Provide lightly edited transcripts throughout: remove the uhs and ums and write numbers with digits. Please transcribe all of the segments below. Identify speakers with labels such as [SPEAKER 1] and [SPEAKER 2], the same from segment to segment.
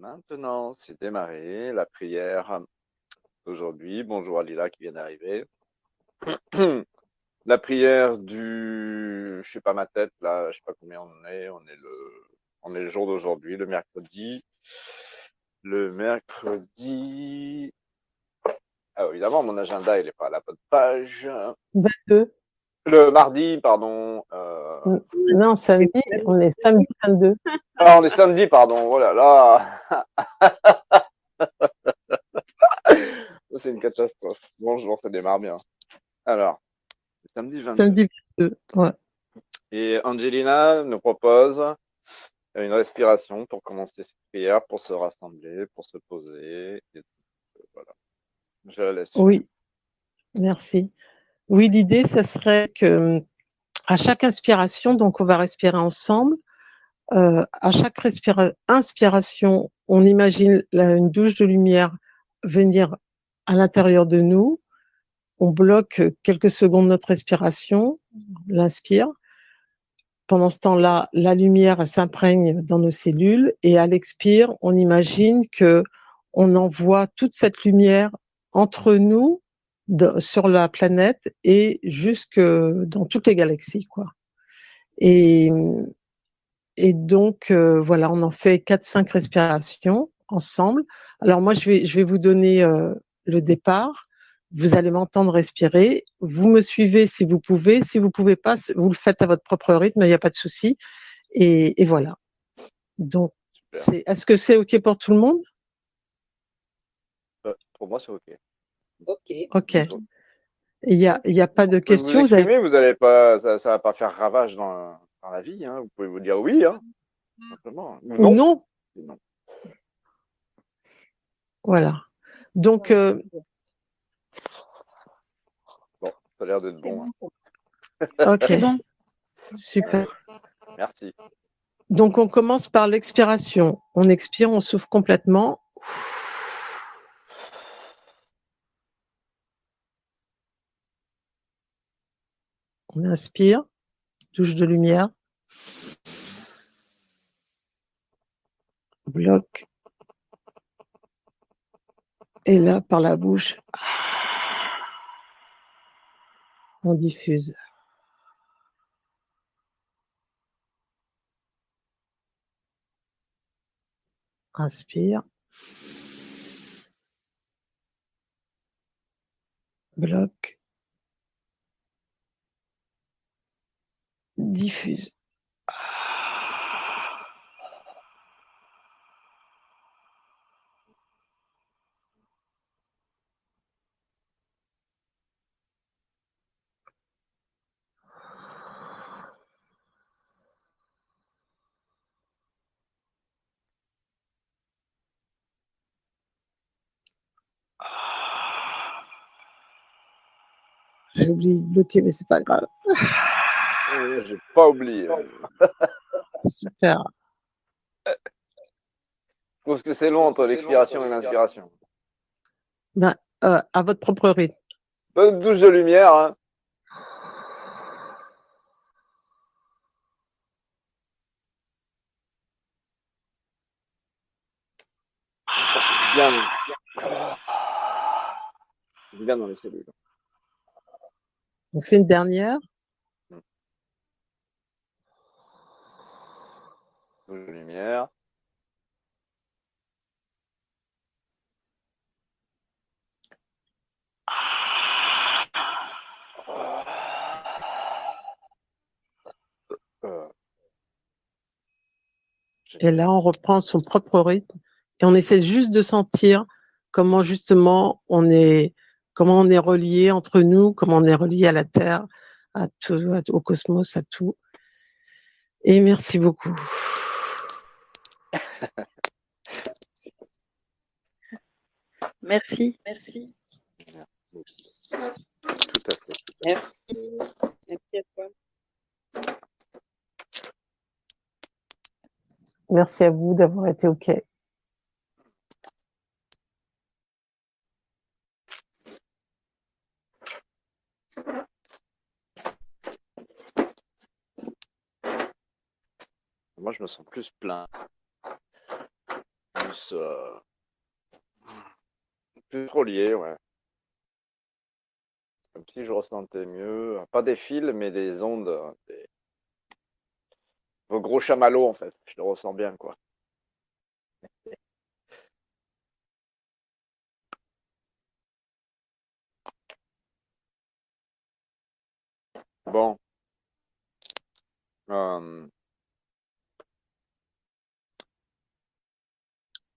[SPEAKER 1] Maintenant, c'est démarré la prière d'aujourd'hui. Bonjour à Lila qui vient d'arriver. La prière je sais pas ma tête là, je sais pas combien on est. On est le jour d'aujourd'hui, le mercredi. Le mercredi. Ah, évidemment, mon agenda il est pas à la bonne page.
[SPEAKER 2] 22.
[SPEAKER 1] Le mardi, pardon.
[SPEAKER 2] Non, samedi, on est samedi 22.
[SPEAKER 1] Ah, on est samedi, pardon. Oh là là. C'est une catastrophe. Bonjour, ça démarre bien. Alors, c'est samedi 22.
[SPEAKER 2] Samedi 22, ouais.
[SPEAKER 1] Et Angelina nous propose une respiration pour commencer cette prière, pour se rassembler, pour se poser. Et voilà. Je la laisse faire.
[SPEAKER 2] Oui, merci. Oui, l'idée, ça serait que à chaque inspiration, donc on va respirer ensemble. À chaque inspiration, on imagine une douche de lumière venir à l'intérieur de nous. On bloque quelques secondes notre respiration, on l'inspire. Pendant ce temps-là, la lumière s'imprègne dans nos cellules et à l'expire, on imagine que on envoie toute cette lumière entre nous, sur la planète et jusque dans toutes les galaxies, quoi. Et, et donc, voilà, on en fait 4-5 respirations ensemble. Alors moi, je vais vous donner le départ. Vous allez m'entendre respirer. Vous me suivez si vous pouvez. Si vous pouvez pas, vous le faites à votre propre rythme, il n'y a pas de souci. Et voilà. Donc,
[SPEAKER 1] Super.
[SPEAKER 2] est-ce que c'est OK pour tout le monde?
[SPEAKER 1] Pour moi, c'est OK.
[SPEAKER 2] OK. Il y a pas de
[SPEAKER 1] Vous pouvez vous
[SPEAKER 2] questions? Vous avez...
[SPEAKER 1] exprimer, vous allez pas, ça va pas faire ravage dans la vie. Hein. Vous pouvez vous dire oui, hein, simplement. Ou
[SPEAKER 2] Ou
[SPEAKER 1] non.
[SPEAKER 2] non?
[SPEAKER 1] Non.
[SPEAKER 2] Voilà. Donc,
[SPEAKER 1] Bon, ça a l'air d'être bon. Hein.
[SPEAKER 2] OK. Super.
[SPEAKER 1] Merci.
[SPEAKER 2] Donc, on commence par l'expiration. On expire, on souffle complètement. On inspire, touche de lumière, bloque. Et là, par la bouche, on diffuse. Inspire, bloque, diffuse. J'ai oublié de bloquer, mais c'est pas grave.
[SPEAKER 1] J'ai pas oublié.
[SPEAKER 2] Super.
[SPEAKER 1] Je trouve que c'est long entre l'expiration et l'inspiration.
[SPEAKER 2] Ben, à votre propre rythme.
[SPEAKER 1] Bonne douche de lumière. Hein. Ça fait bien. Bien dans les cellules.
[SPEAKER 2] On fait une dernière.
[SPEAKER 1] Douche de lumière. Euh,
[SPEAKER 2] Et là, on reprend son propre rythme et on essaie juste de sentir comment justement comment on est relié entre nous, comment on est relié à la Terre, à tout, au cosmos, à tout. Et merci beaucoup.
[SPEAKER 3] Merci.
[SPEAKER 1] Tout à fait.
[SPEAKER 3] Merci. Merci à toi.
[SPEAKER 2] Merci à vous d'avoir été OK.
[SPEAKER 1] Moi, je me sens plus plein. plus relié, ouais. Comme si je ressentais mieux, pas des fils, mais des ondes, vos gros chamallows, en fait. Je le ressens bien, quoi. Bon.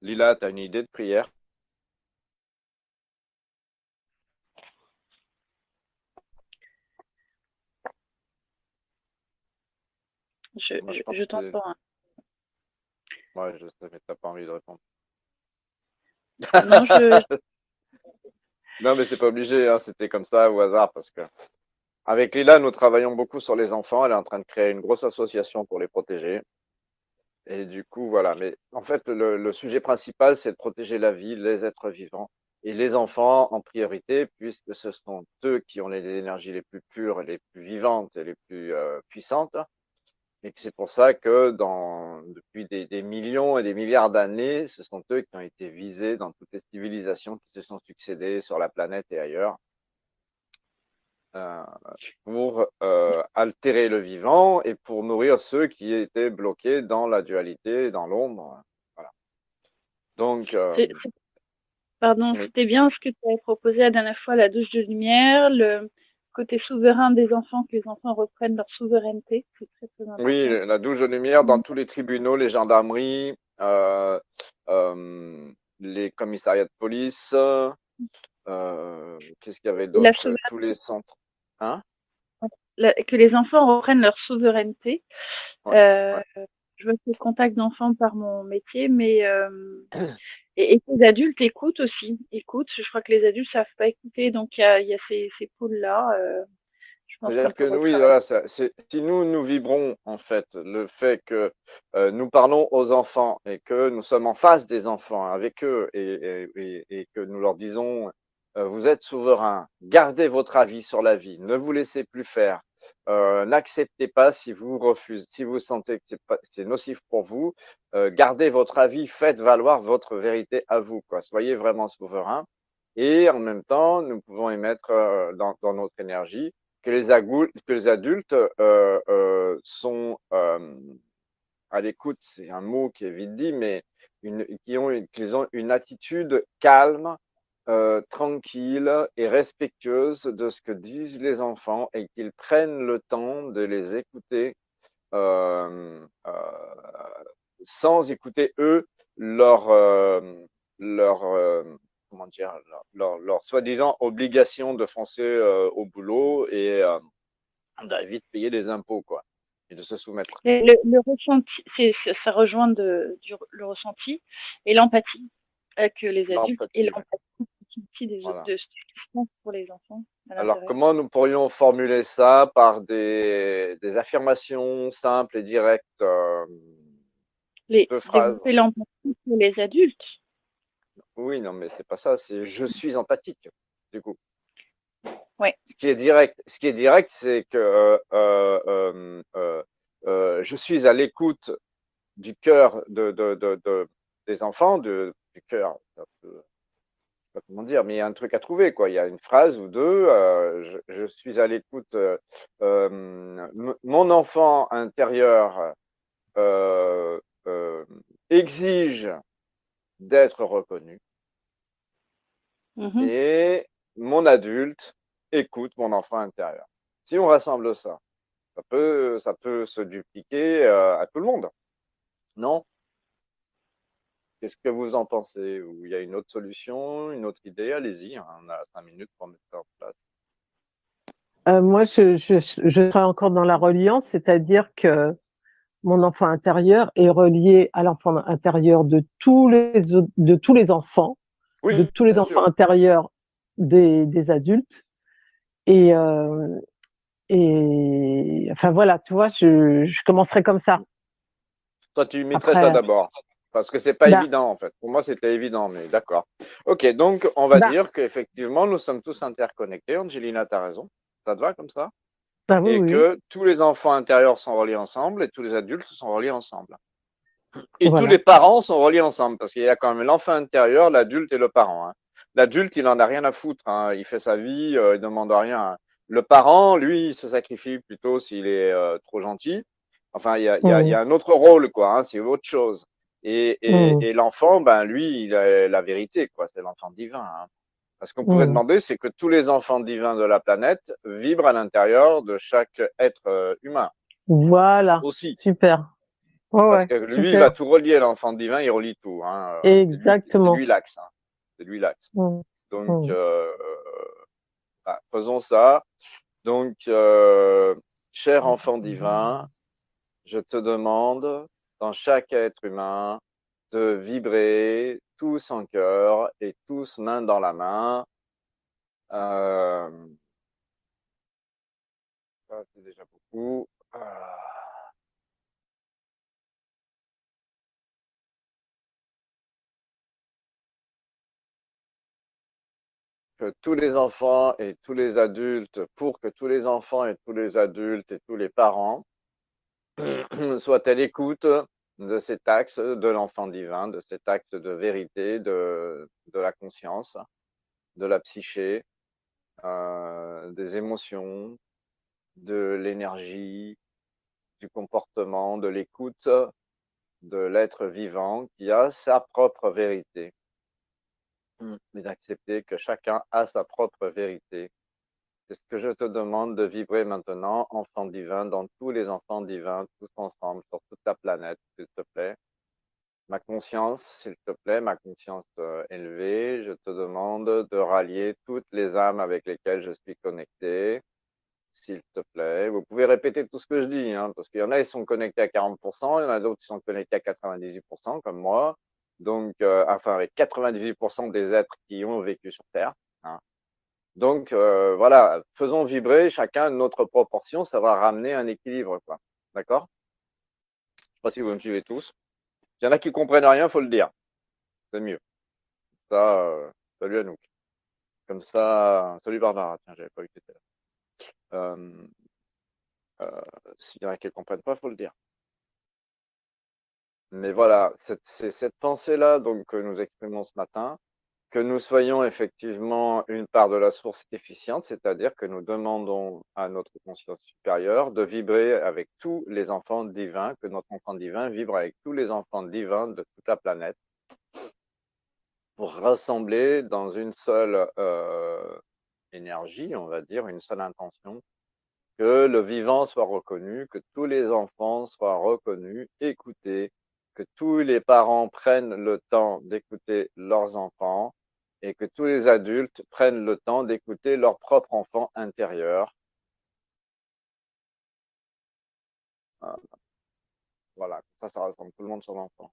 [SPEAKER 1] Lila, t'as une idée de prière? Moi, je pense
[SPEAKER 3] Je
[SPEAKER 1] que
[SPEAKER 3] t'entends, hein.
[SPEAKER 1] ouais, je sais, mais t'as pas envie de répondre.
[SPEAKER 3] Non,
[SPEAKER 1] Non, mais c'est pas obligé, hein, c'était comme ça au hasard parce que avec Lila, nous travaillons beaucoup sur les enfants. Elle est en train de créer une grosse association pour les protéger. Et du coup, voilà. Mais en fait, le sujet principal, c'est de protéger la vie, les êtres vivants et les enfants en priorité, puisque ce sont eux qui ont les énergies les plus pures, et les plus vivantes et les plus puissantes. Et c'est pour ça que depuis des millions et des milliards d'années, ce sont eux qui ont été visés dans toutes les civilisations qui se sont succédées sur la planète et ailleurs. Euh, pour altérer le vivant et pour nourrir ceux qui étaient bloqués dans la dualité, dans l'ombre. Voilà. Donc,
[SPEAKER 3] pardon,
[SPEAKER 1] oui.
[SPEAKER 3] c'était bien ce que tu avais proposé la dernière fois, la douche de lumière, le côté souverain des enfants, que les enfants reprennent leur souveraineté. C'est très, très
[SPEAKER 1] Oui,
[SPEAKER 3] important.
[SPEAKER 1] la douche de lumière dans tous les tribunaux, les gendarmeries, les commissariats de police, qu'est-ce qu'il y avait
[SPEAKER 3] Et la
[SPEAKER 1] d'autre? Tous les centres. Hein?
[SPEAKER 3] que les enfants reprennent leur souveraineté.
[SPEAKER 1] Ouais,
[SPEAKER 3] Euh,
[SPEAKER 1] ouais.
[SPEAKER 3] je vois ce contact d'enfants par mon métier, mais et les adultes écoutent aussi, écoutent. Je crois que les adultes savent pas écouter, donc il y a ces pôles-là. Je pense qu'on
[SPEAKER 1] C'est-à-dire que
[SPEAKER 3] peut
[SPEAKER 1] nous, oui,
[SPEAKER 3] retravailler.
[SPEAKER 1] voilà, si nous vibrons en fait le fait que nous parlons aux enfants et que nous sommes en face des enfants avec eux et que nous leur disons vous êtes souverains, gardez votre avis sur la vie, ne vous laissez plus faire, n'acceptez pas si vous refusez, si vous sentez que c'est nocif pour vous, gardez votre avis, faites valoir votre vérité à vous, quoi. Soyez vraiment souverains et en même temps nous pouvons émettre dans notre énergie que les adultes sont à l'écoute, c'est un mot qui est vite dit, mais qu'ils ont une attitude calme, tranquille et respectueuse de ce que disent les enfants et qu'ils prennent le temps de les écouter sans écouter eux leur leur comment dire leur soi-disant obligation de foncer au boulot et vite payer des impôts quoi et de se soumettre.
[SPEAKER 3] Et le ressenti, ça rejoint le ressenti et l'empathie avec les adultes et
[SPEAKER 1] L'empathie, ouais.
[SPEAKER 3] l'empathie aussi
[SPEAKER 1] Voilà.
[SPEAKER 3] de ce qui se passe pour les enfants à
[SPEAKER 1] Alors
[SPEAKER 3] l'intérieur.
[SPEAKER 1] comment nous pourrions formuler ça par des affirmations simples et directes, deux phrases.
[SPEAKER 3] Développer l'empathie pour les adultes.
[SPEAKER 1] Oui, non, mais c'est pas ça, c'est je suis empathique, du coup.
[SPEAKER 3] Ouais.
[SPEAKER 1] Ce qui est direct, c'est que je suis à l'écoute du cœur des enfants, du cœur, je sais pas comment dire, mais il y a un truc à trouver, quoi. Il y a une phrase ou deux, je suis à l'écoute, mon enfant intérieur euh, euh, exige d'être reconnu
[SPEAKER 3] Mhm.
[SPEAKER 1] et mon adulte écoute mon enfant intérieur. Si on rassemble ça, ça peut se dupliquer à tout le monde, non? Qu'est-ce que vous en pensez? Ou il y a une autre solution, une autre idée? Allez-y, hein, on a 5 minutes pour mettre ça en place.
[SPEAKER 2] Moi, je serais encore dans la reliance, c'est-à-dire que mon enfant intérieur est relié à l'enfant intérieur de tous les enfants, de
[SPEAKER 1] Oui,
[SPEAKER 2] tous les
[SPEAKER 1] bien
[SPEAKER 2] enfants
[SPEAKER 1] sûr.
[SPEAKER 2] intérieurs des adultes. Et, euh, et enfin voilà, tu vois, je commencerai comme ça.
[SPEAKER 1] Toi, tu mettrais ça
[SPEAKER 2] Après,
[SPEAKER 1] d'abord. Parce que c'est pas
[SPEAKER 2] bah,
[SPEAKER 1] évident, en fait. Pour moi, c'était évident, mais d'accord. Ok, donc, on va
[SPEAKER 2] bah,
[SPEAKER 1] dire qu'effectivement, nous sommes tous interconnectés. Angelina, tu as raison. Ça te va comme ça?
[SPEAKER 2] bah oui,
[SPEAKER 1] Et
[SPEAKER 2] oui,
[SPEAKER 1] que tous les enfants intérieurs sont reliés ensemble et tous les adultes sont reliés ensemble. Et tous
[SPEAKER 2] Voilà.
[SPEAKER 1] les parents sont reliés ensemble parce qu'il y a quand même l'enfant intérieur, l'adulte et le parent. Hein. L'adulte, il en a rien à foutre. Hein. Il fait sa vie, il demande rien. Hein. Le parent, lui, il se sacrifie plutôt s'il est trop gentil. Enfin, il y
[SPEAKER 2] Mm,
[SPEAKER 1] a un autre rôle, quoi. Hein, c'est autre chose.
[SPEAKER 2] mm,
[SPEAKER 1] Et l'enfant, ben lui, il a la vérité, quoi. C'est l'enfant divin. Hein. Ce qu'on pourrait
[SPEAKER 2] mm.
[SPEAKER 1] demander, c'est que tous les enfants divins de la planète vibrent à l'intérieur de chaque être humain
[SPEAKER 2] Voilà.
[SPEAKER 1] aussi.
[SPEAKER 2] Super. Ouais,
[SPEAKER 1] Parce
[SPEAKER 2] ouais.
[SPEAKER 1] que lui, il
[SPEAKER 2] Super.
[SPEAKER 1] va tout relier, l'enfant divin, il relie tout. Hein. C'est lui
[SPEAKER 2] Exactement.
[SPEAKER 1] l'axe. Hein. C'est lui l'axe.
[SPEAKER 2] Mm,
[SPEAKER 1] Donc,
[SPEAKER 2] mm.
[SPEAKER 1] faisons ça. Donc, cher enfant divin, je te demande, dans chaque être humain, de vibrer tous en cœur et tous main dans la main. Euh, ça, c'est déjà beaucoup. Que tous les enfants et tous les adultes, pour que tous les enfants et tous les adultes et tous les parents soient à l'écoute de cet axe de l'enfant divin, de cet axe de vérité, de la conscience, de la psyché, des émotions, de l'énergie, du comportement, de l'écoute de l'être vivant qui a sa propre vérité. Mais d'accepter que chacun a sa propre vérité. C'est ce que je te demande de vibrer maintenant, enfant divin, dans tous les enfants divins, tous ensemble, sur toute la planète, s'il te plaît. Ma conscience, s'il te plaît, ma conscience élevée, je te demande de rallier toutes les âmes avec lesquelles je suis connecté, s'il te plaît. Vous pouvez répéter tout ce que je dis, hein, parce qu'il y en a, ils sont connectés à 40%, il y en a d'autres qui sont connectés à 98%, comme moi. Donc, enfin, avec 98% des êtres qui ont vécu sur Terre. Hein. Donc, voilà, faisons vibrer chacun notre proportion, ça va ramener un équilibre, quoi. D'accord? Je sais pas si vous me suivez tous. Il y en a qui comprennent rien, faut le dire. C'est mieux. Ça, salut Anouk. Comme ça, salut Barbara. Tiens, j'avais pas vu que tu étais là. S'il y en a qui ne comprennent pas, faut le dire. Mais voilà, c'est cette pensée-là donc que nous exprimons ce matin, que nous soyons effectivement une part de la source efficiente, c'est-à-dire que nous demandons à notre conscience supérieure de vibrer avec tous les enfants divins, que notre enfant divin vibre avec tous les enfants divins de toute la planète, pour rassembler dans une seule énergie, on va dire, une seule intention, que le vivant soit reconnu, que tous les enfants soient reconnus, écoutés, que tous les parents prennent le temps d'écouter leurs enfants et que tous les adultes prennent le temps d'écouter leur propre enfant intérieur. Voilà, ça rassemble tout le monde sur l'enfant.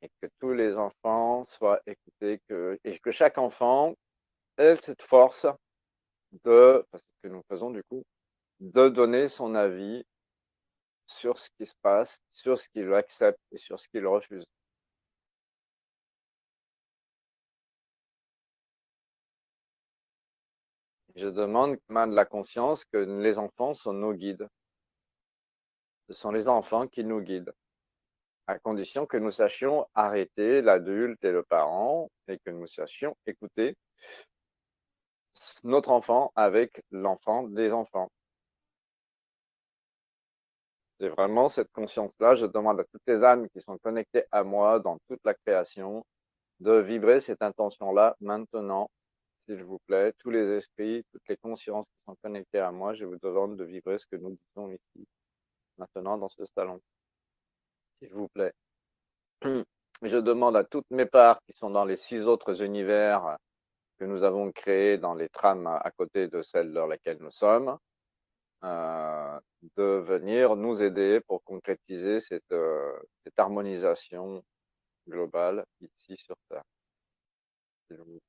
[SPEAKER 1] Et que tous les enfants soient écoutés, et que chaque enfant ait cette force c'est ce que nous faisons du coup, de donner son avis sur ce qui se passe, sur ce qu'il accepte et sur ce qu'il refuse. Je demande de la conscience que les enfants sont nos guides. Ce sont les enfants qui nous guident, à condition que nous sachions arrêter l'adulte et le parent et que nous sachions écouter notre enfant avec l'enfant des enfants. C'est vraiment cette conscience-là. Je demande à toutes les âmes qui sont connectées à moi dans toute la création de vibrer cette intention-là maintenant, s'il vous plaît. Tous les esprits, toutes les consciences qui sont connectées à moi, je vous demande de vibrer ce que nous disons ici, maintenant, dans ce salon, s'il vous plaît. Je demande à toutes mes parts qui sont dans les 6 autres univers que nous avons créés dans les trames à côté de celle dans laquelle nous sommes, de venir nous aider pour concrétiser cette harmonisation globale ici sur Terre. Vous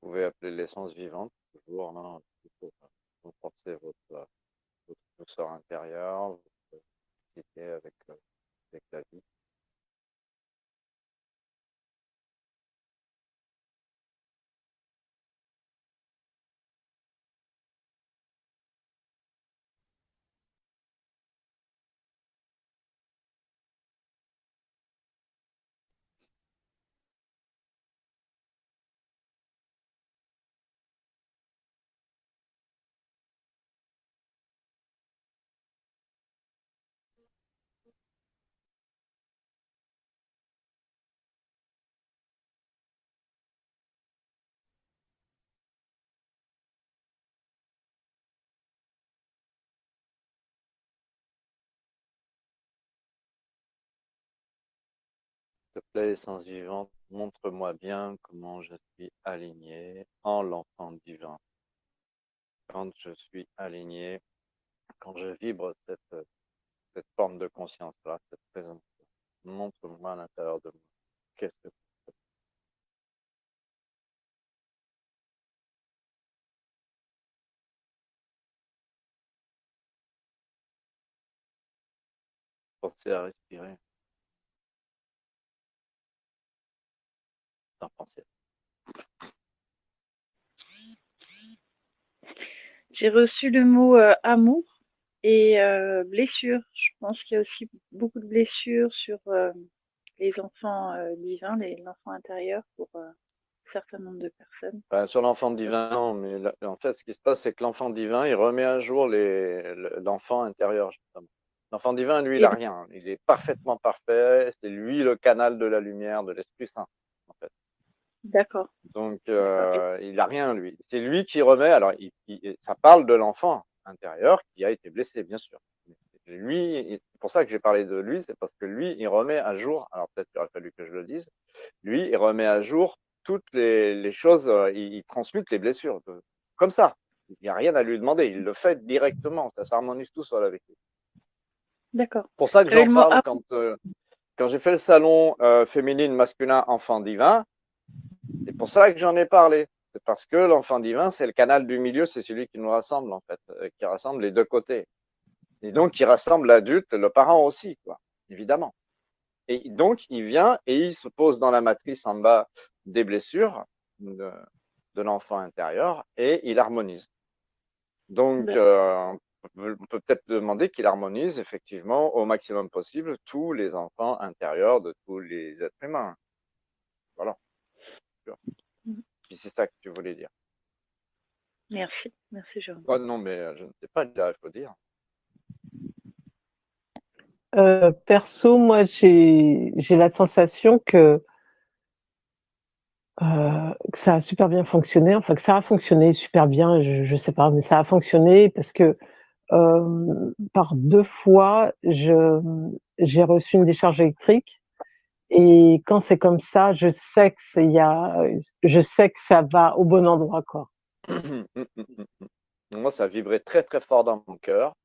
[SPEAKER 1] pouvez appeler l'essence vivante, toujours, hein, pour renforcer votre douceur intérieure, votre avec avec la vie. S'il te plaît, essence vivante, montre-moi bien comment je suis aligné en l'enfant divin. Quand je suis aligné, quand je vibre cette forme de conscience-là, cette présence, montre-moi à l'intérieur de moi. Qu'est-ce que pensez à respirer sans penser.
[SPEAKER 3] J'ai reçu le mot amour et blessure. Je pense qu'il y a aussi beaucoup de blessures sur les enfants divins, l'enfant intérieur pour un certain nombre de personnes.
[SPEAKER 1] Sur l'enfant divin, non, mais là, en fait, ce qui se passe, c'est que l'enfant divin, il remet à jour l'enfant intérieur, justement. L'enfant divin, lui, il
[SPEAKER 3] Et
[SPEAKER 1] n'a rien. Il est parfaitement parfait. C'est lui le canal de la lumière, de l'Esprit Saint, en fait.
[SPEAKER 3] d'accord.
[SPEAKER 1] Donc,
[SPEAKER 3] D'accord.
[SPEAKER 1] il n'a rien, lui. C'est lui qui remet. Alors, ça parle de l'enfant intérieur qui a été blessé, bien sûr. Lui, c'est pour ça que j'ai parlé de lui, c'est parce que lui, il remet à jour. Alors, peut-être qu'il aurait fallu que je le dise. Lui, il remet à jour toutes les choses. Il transmute les blessures. Comme ça. Il n'y a rien à lui demander. Il le fait directement. Ça s'harmonise tout seul avec lui.
[SPEAKER 3] D'accord.
[SPEAKER 1] C'est pour ça que
[SPEAKER 3] J'avais
[SPEAKER 1] j'en
[SPEAKER 3] le mot
[SPEAKER 1] parle quand j'ai fait le salon féminine, masculin, enfant divin. C'est pour ça que j'en ai parlé. C'est parce que l'enfant divin, c'est le canal du milieu, c'est celui qui nous rassemble, en fait, qui rassemble les deux côtés. Et donc, qui rassemble l'adulte, le parent aussi, quoi, évidemment. Et donc, il vient et il se pose dans la matrice en bas des blessures de l'enfant intérieur et il harmonise. Donc, on peut peut-être demander qu'il harmonise effectivement au maximum possible tous les enfants intérieurs de tous les êtres humains. Voilà. Si c'est ça que tu voulais dire.
[SPEAKER 3] Merci. Merci, Jérôme.
[SPEAKER 1] Oh, non, mais je ne sais pas, il faut dire.
[SPEAKER 2] Perso, moi, j'ai la sensation que ça a super bien fonctionné, enfin que ça a fonctionné super bien, je sais pas, mais ça a fonctionné parce que par 2 fois, j'ai reçu une décharge électrique et quand c'est comme ça, je sais que ça va au bon endroit, quoi.
[SPEAKER 1] Moi, ça vibrait très très fort dans mon cœur.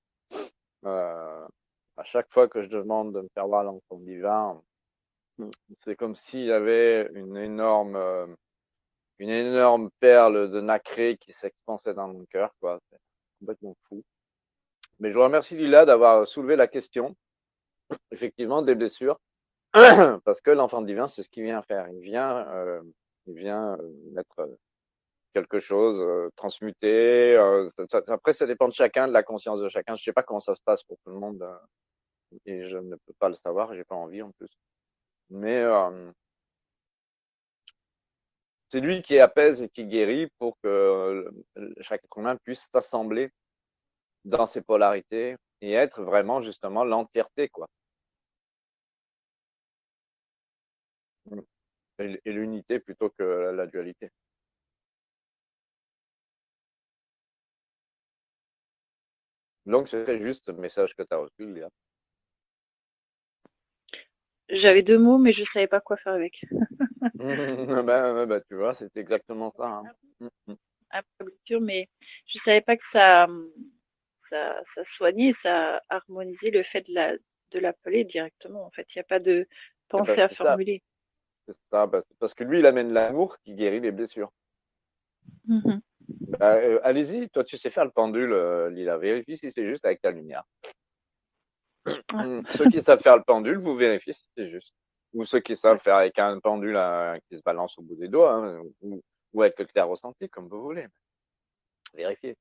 [SPEAKER 1] À chaque fois que je demande de me faire voir l'enfant divin, c'est comme s'il y avait une énorme perle de nacré qui s'expansait dans mon cœur, quoi. C'est complètement fou. Mais je vous remercie Lila d'avoir soulevé la question, effectivement, des blessures, parce que l'enfant divin, c'est ce qu'il vient faire. Il vient mettre quelque chose, transmuter. Après, ça dépend de chacun, de la conscience de chacun. Je sais pas comment ça se passe pour tout le monde, et je ne peux pas le savoir. J'ai pas envie en plus. Mais c'est lui qui apaise et qui guérit pour que chaque être humain puisse s'assembler dans ses polarités et être vraiment justement l'entièreté, quoi. Et l'unité plutôt que la dualité. Donc, c'est très juste le message que tu as reçu, Léa.
[SPEAKER 3] J'avais 2 mots, mais je savais pas quoi faire avec.
[SPEAKER 1] Tu vois, c'est exactement ça. Hein.
[SPEAKER 3] Un peu blessure, mais je savais pas que ça soignait, ça harmonisait le fait de l'appeler directement. En fait, il n'y a pas de
[SPEAKER 1] Eh ben,
[SPEAKER 3] pensée à
[SPEAKER 1] c'est ça.
[SPEAKER 3] formuler.
[SPEAKER 1] C'est ça. C'est parce que lui, il amène l'amour qui guérit les blessures.
[SPEAKER 3] Mhm.
[SPEAKER 1] Allez-y, toi, tu sais faire le pendule, Lila. Vérifie si c'est juste avec ta lumière. Ceux qui savent faire le pendule, vous vérifiez si c'est juste. Ou ceux qui savent faire avec un pendule qui se balance au bout des doigts, hein, ou avec le clair ressenti, comme vous voulez. Vérifiez.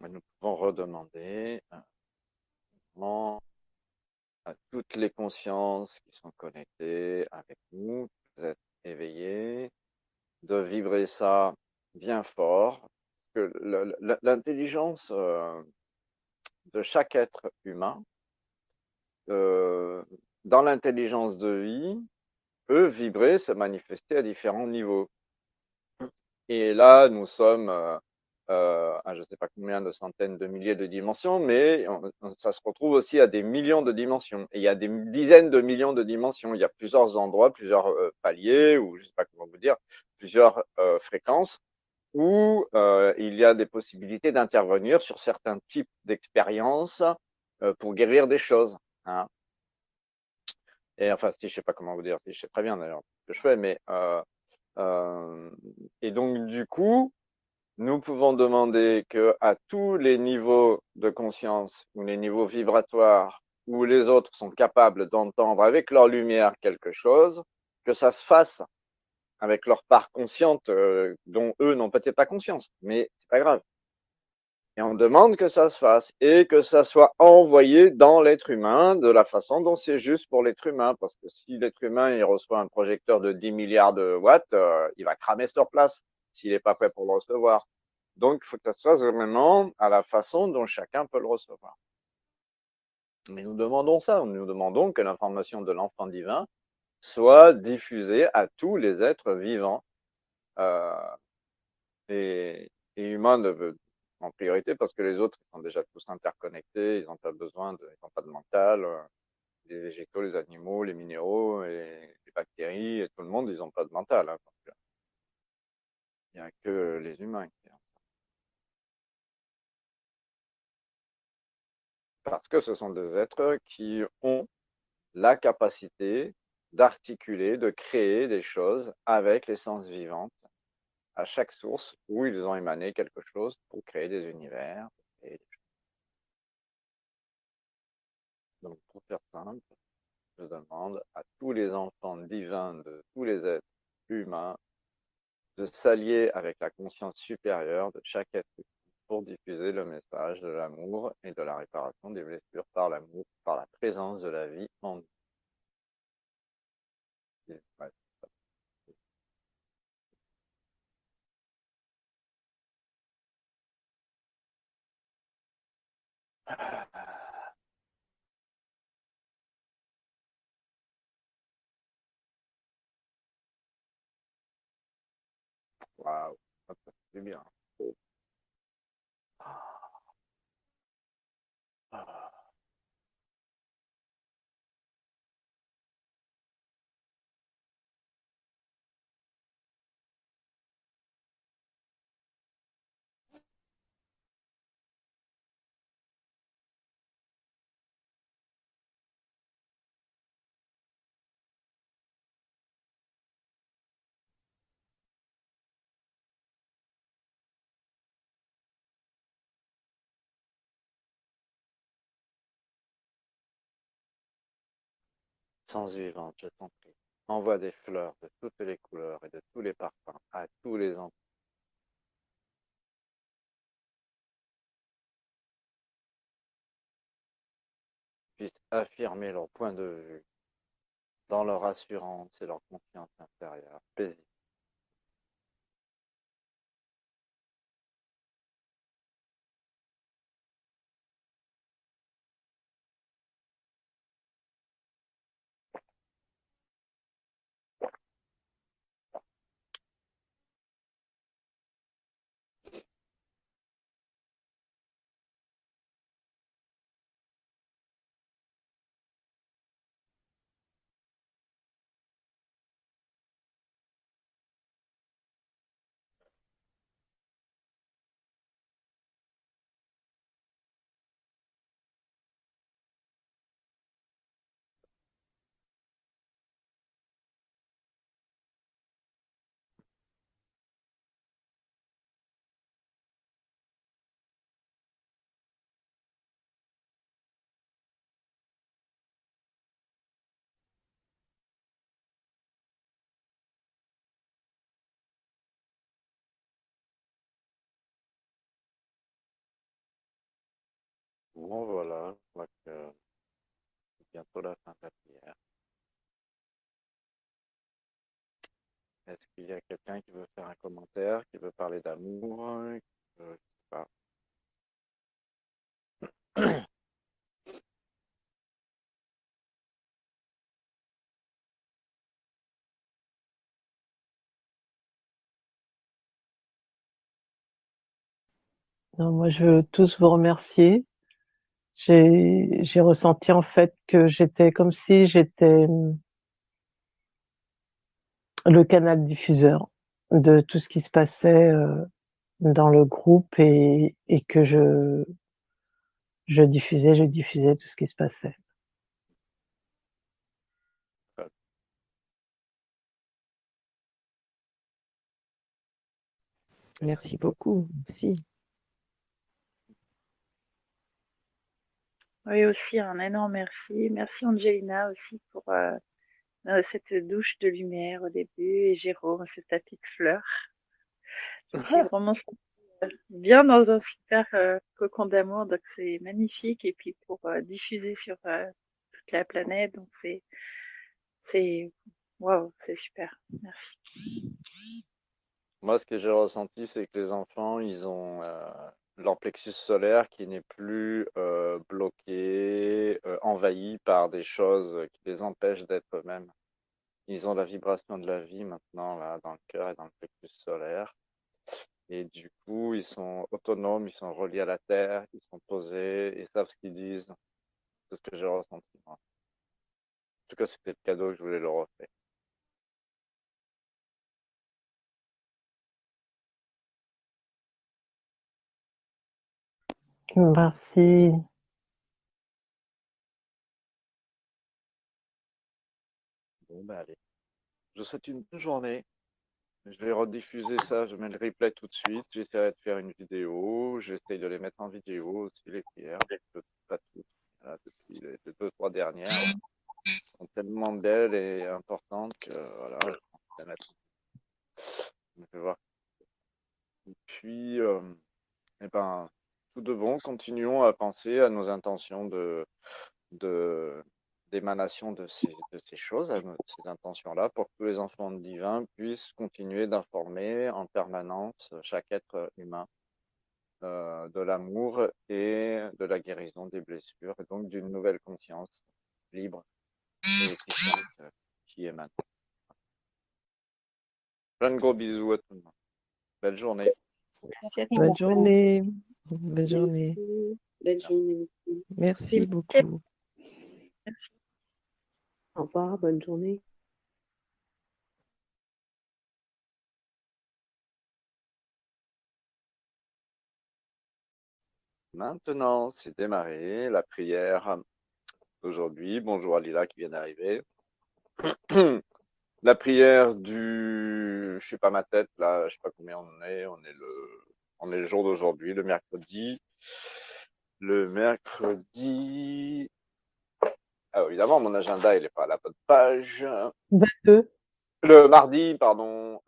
[SPEAKER 1] Nous pouvons redemander à toutes les consciences qui sont connectées avec nous, vous êtes éveillés, de vibrer ça bien fort. Parce que l'intelligence de chaque être humain, dans l'intelligence de vie, peut vibrer, se manifester à différents niveaux. Et là, nous sommes à je ne sais pas combien de centaines de milliers de dimensions, mais ça se retrouve aussi à des millions de dimensions. Et il y a des dizaines de millions de dimensions. Il y a plusieurs endroits, plusieurs paliers, ou je ne sais pas comment vous dire, plusieurs fréquences, où il y a des possibilités d'intervenir sur certains types d'expériences pour guérir des choses. Hein. Et enfin, si je sais pas comment vous dire, si je sais très bien d'ailleurs ce que je fais, mais et donc du coup, nous pouvons demander que à tous les niveaux de conscience ou les niveaux vibratoires où les autres sont capables d'entendre avec leur lumière quelque chose, que ça se fasse avec leur part consciente dont eux n'ont peut-être pas conscience, mais c'est pas grave. Et on demande que ça se fasse et que ça soit envoyé dans l'être humain de la façon dont c'est juste pour l'être humain. Parce que si l'être humain il reçoit un projecteur de 10 milliards de watts, il va cramer sur place s'il n'est pas prêt pour le recevoir. Donc, il faut que ça soit vraiment à la façon dont chacun peut le recevoir. Mais nous demandons ça, nous demandons que l'information de l'enfant divin soit diffusée à tous les êtres vivants euh, et humains en priorité parce que les autres ils sont déjà tous interconnectés, ils n'ont pas besoin ils n'ont pas de mental. Les végétaux, les animaux, les minéraux et les bactéries et tout le monde, ils n'ont pas de mental. Hein, il n'y a que les humains qui ont. Parce que ce sont des êtres qui ont la capacité d'articuler, de créer des choses avec l'essence vivante à chaque source où ils ont émané quelque chose pour créer des univers. Donc, pour faire simple, je demande à tous les enfants divins de tous les êtres humains de s'allier avec la conscience supérieure de chaque être humain pour diffuser le message de l'amour et de la réparation des blessures par l'amour, par la présence de la vie en nous. Ouais. Waouh, c'est bien. Sens vivante, je t'en prie. Envoie des fleurs de toutes les couleurs et de tous les parfums à tous les enfants. Puissent affirmer leur point de vue dans leur assurance et leur confiance intérieure paisible. bon, voilà, je crois que c'est bientôt la fin de la prière. Est-ce qu'il y a quelqu'un qui veut faire un commentaire, qui veut parler d'amour? Je sais pas.
[SPEAKER 2] Non, moi, je veux tous vous remercier. J'ai ressenti en fait que j'étais comme si j'étais le canal diffuseur de tout ce qui se passait dans le groupe et que je diffusais tout ce qui se passait.
[SPEAKER 4] Merci beaucoup. Merci.
[SPEAKER 3] Oui, aussi un énorme merci. Merci Angelina aussi pour cette douche de lumière au début et Jérôme, cette petite fleur. Je suis vraiment bien dans un super cocon d'amour, donc c'est magnifique. Et puis pour diffuser sur toute la planète, donc c'est waouh, c'est super. Merci.
[SPEAKER 1] Moi, ce que j'ai ressenti, c'est que les enfants, ils ont leur plexus solaire qui n'est plus bloqué, envahi par des choses qui les empêchent d'être eux-mêmes. Ils ont la vibration de la vie maintenant, là, dans le cœur et dans le plexus solaire. Et du coup, ils sont autonomes, ils sont reliés à la terre, ils sont posés, ils savent ce qu'ils disent. C'est ce que j'ai ressenti, moi. En tout cas, c'était le cadeau que je voulais leur offrir.
[SPEAKER 2] Merci.
[SPEAKER 1] Bon, ben allez. Je vous souhaite une bonne journée. Je vais rediffuser ça, je mets le replay tout de suite. J'essaierai de faire une vidéo. J'essaie de les mettre en vidéo aussi, les prières. Pas toutes. Voilà, depuis les deux, trois dernières. Elles sont tellement belles et importantes que voilà, je vais les mettre. Je vais voir. Et puis, eh ben, tout de bon, continuons à penser à nos intentions de d'émanation de ces choses, à ces intentions-là, pour que tous les enfants divins puissent continuer d'informer en permanence chaque être humain de l'amour et de la guérison des blessures, et donc d'une nouvelle conscience libre et efficiente qui émane. Plein de gros bisous à tout le monde. Belle journée.
[SPEAKER 4] Merci à
[SPEAKER 2] Bonne
[SPEAKER 4] tous.
[SPEAKER 2] journée.
[SPEAKER 4] Bonne journée.
[SPEAKER 5] Belle journée.
[SPEAKER 4] Merci beaucoup.
[SPEAKER 5] Au revoir, bonne journée.
[SPEAKER 1] Maintenant, c'est démarré la prière d'aujourd'hui. Bonjour à Lila qui vient d'arriver. La prière du, je sais pas ma tête là, je sais pas combien on est. On est le jour d'aujourd'hui, le mercredi. Le mercredi. Ah, évidemment, mon agenda il est pas à la bonne page.
[SPEAKER 2] 22.
[SPEAKER 1] Le mardi, pardon.